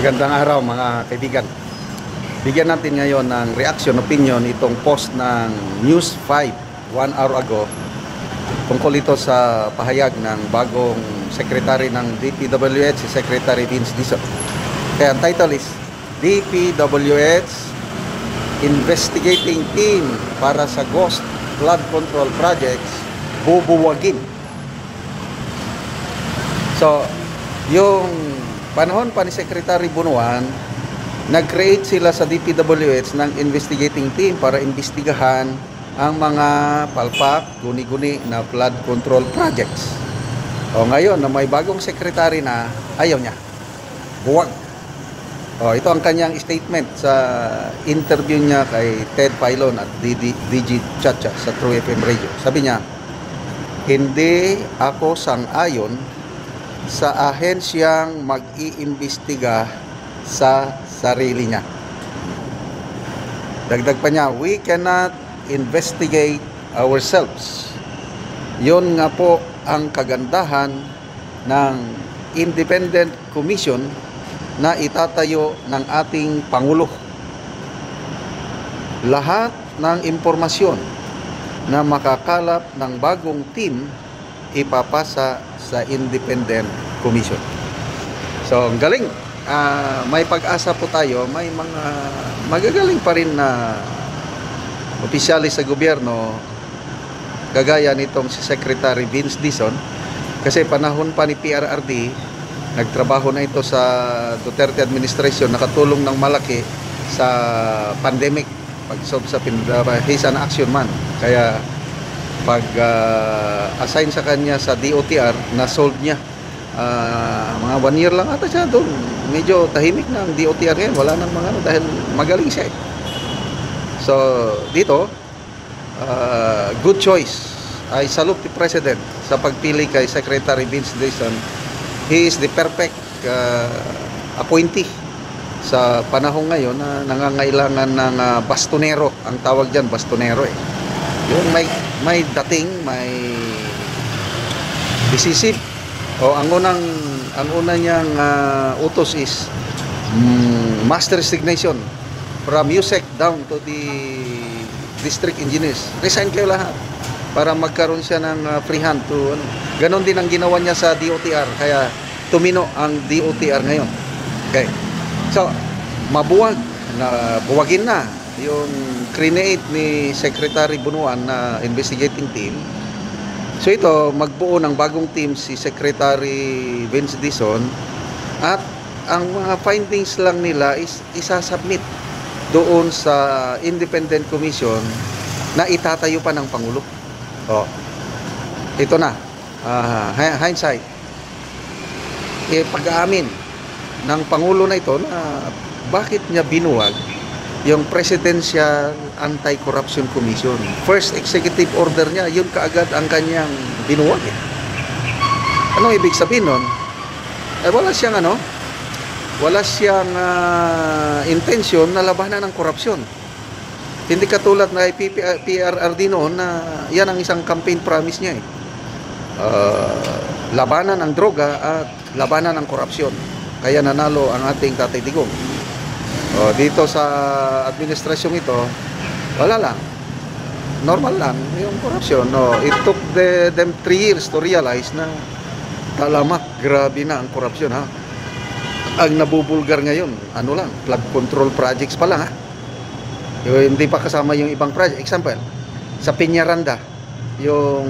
Magandang araw mga kaibigan. Bigyan natin ngayon ng reaction, opinion itong post ng News 5 1 hour ago tungkol ito sa pahayag ng bagong secretary ng DPWH, si Secretary Vince Dizon. Kaya ang title is DPWH Investigating Team para sa Ghost Flood Control Projects bubuwagin. So, yung panahon pa ni Secretary Bunuan, nag-create sila sa DPWH ng investigating team para imbestigahan ang mga palpak, guni-guni na flood control projects. O ngayon, na may bagong secretary na, ayaw niya. Buwag. O, ito ang kanyang statement sa interview niya kay Ted Filon at DG Chacha sa True FM Radio. Sabi niya, hindi ako sang-ayon sa ahensyang mag-iimbestiga sa sarili niya. Dagdag pa niya, we cannot investigate ourselves. Yun nga po ang kagandahan ng independent commission na itatayo ng ating Pangulo. Lahat ng impormasyon na makakalap ng bagong team ipapasa sa independent commission. So, ang galing. May pag-asa po tayo. May mga magagaling pa rin na opisyalis sa gobyerno kagaya nitong si Secretary Vince Dizon. Kasi panahon pa ni PRRD, nagtrabaho na ito sa Duterte administration, nakatulong ng malaki sa pandemic. Pag-solve sa he's an action man. Kaya pag-assign sa kanya sa DOTR, na-solve niya. Mga 1 year lang ata siya doon. Medyo tahimik na ang DOTR ngayon. Wala nang mga dahil magaling siya. So, dito, good choice. I salute the President sa pagpili kay Secretary Vince Dizon. He is the perfect appointee sa panahon ngayon na nangangailangan ng bastonero. Ang tawag dyan, bastonero eh. Yung may dating, may decisive. O ang una niyang utos is master resignation from USEC down to the district engineers. Resign kayo lahat para magkaroon siya ng free hand to ganon din ang ginawa niya sa DOTR, kaya tumino ang DOTR ngayon. Okay. So, mabuwag na buwagin na yung create ni Secretary Bunuan na investigating team. So ito, magbuo ng bagong team si Secretary Vince Dizon at ang mga findings lang nila is isasubmit doon sa independent commission na itatayo pa ng Pangulo. Oh, ito na, hindsight. Pag-aamin ng Pangulo na ito na bakit niya binuwag yung Presidential Anti-Corruption Commission. First executive order niya, yun kaagad ang kanyang binuwag. Anong ibig sabihin nun? Wala siyang intention na labanan ng korupsyon. Hindi katulad na PRRD noon na yan ang isang campaign promise niya eh. Labanan ang droga at labanan ang korupsyon. Kaya nanalo ang ating Tatay Digong. Dito sa administrasyong ito, wala lang. Normal lang yung korupsyon. It took them 3 years to realize na talamak, grabe na ang korupsyon ha. Ang nabubulgar ngayon, ano lang, flood control projects pa lang ha. Hindi pa kasama yung ibang project. Example, sa Peñaranda, yung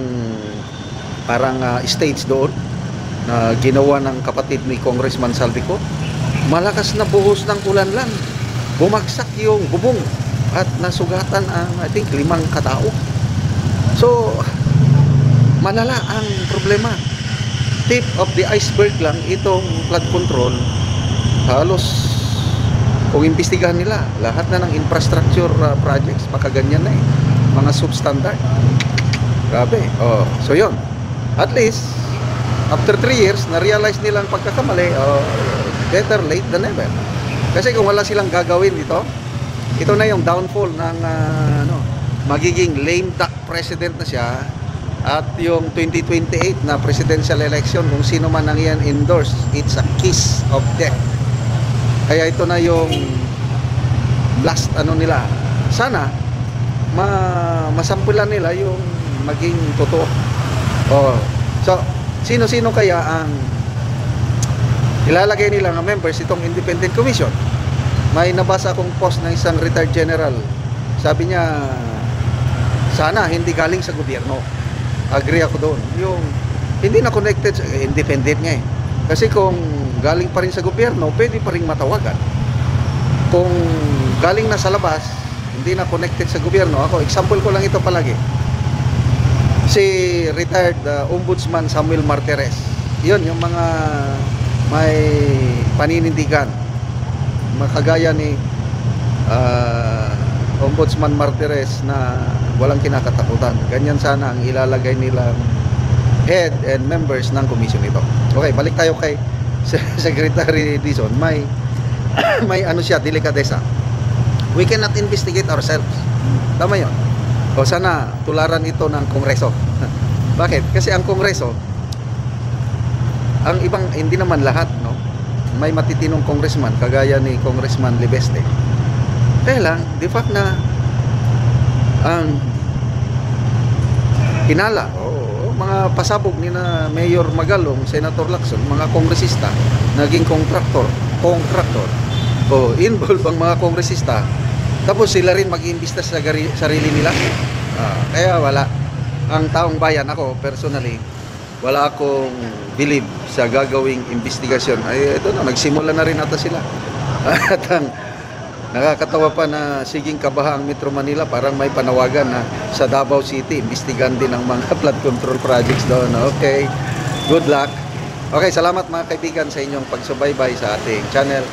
parang stage doon na ginawa ng kapatid ni Congressman Saldico, malakas na buhos ng ulan lang. Bumagsak yung bubong at nasugatan ang, I think, 5 katao. So, malala ang problema. Tip of the iceberg lang itong flood control. Halos, kung imbestigahan nila, lahat na ng infrastructure projects, makaganyan na eh. Mga substandard. Grabe. So yun. At least, after 3 years, na-realize nilang pagkakamali, better late than never. Kasi kung wala silang gagawin dito, ito na yung downfall ng magiging lame duck president na siya. At yung 2028 na presidential election, kung sino man ang yan endorse, it's a kiss of death. Kaya ito na yung last ano nila. Sana masampulan nila yung maging totoo. Oh. So, sino-sino kaya ang ilalagay nila ng members itong independent commission? May nabasa akong post ng isang retired general. Sabi niya, sana hindi galing sa gobyerno. Agree ako doon. Yung hindi na connected, independent nga eh. Kasi kung galing pa rin sa gobyerno, pwede pa rin matawagan. Kung galing na sa labas, hindi na connected sa gobyerno. Ako, example ko lang ito palagi. Si retired Ombudsman Samuel Martires. Yun, yung mga may paninindigan. Makagaya ni Ombudsman Martires na walang kinakatakutan. Ganyan sana ang ilalagay nilang head and members ng commission ito. Okay, balik tayo kay Secretary Dizon. May ano siya, delikadesa. We cannot investigate ourselves. Tama yun. O sana tularan ito ng Kongreso. Bakit? Kasi ang Kongreso, ang ibang, hindi naman lahat, no? May matitinong congressman, kagaya ni Congressman Libeste. Kaya lang, the fact na ang hinala, mga pasabog ni na Mayor Magalong, Senator Lacson, mga kongresista, naging contractor, o involved ang mga kongresista, tapos sila rin mag-iimbista sa sarili nila. Kaya wala. Ang taong bayan, ako personally, wala akong believe sa gagawing investigasyon. Ay, ito na, nagsimula na rin ata sila. At ang nakakatawa pa na siging kabaha ang Metro Manila, parang may panawagan na sa Davao City, imbestigan din ang mga flood control projects doon. Okay, good luck. Okay, salamat mga kaibigan sa inyong pagsubaybay sa ating channel.